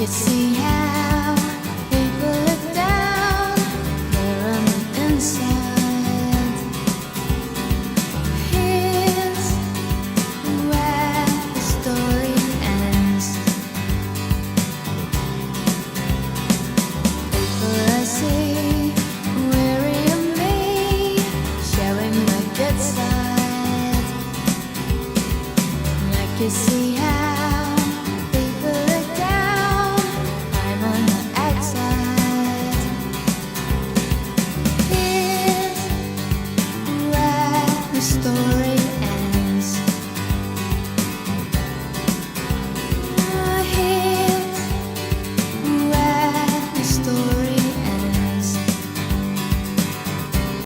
can see how people look down there on the inside. Here's where the story ends. People I see weary of me, showing my good side. And I can see how story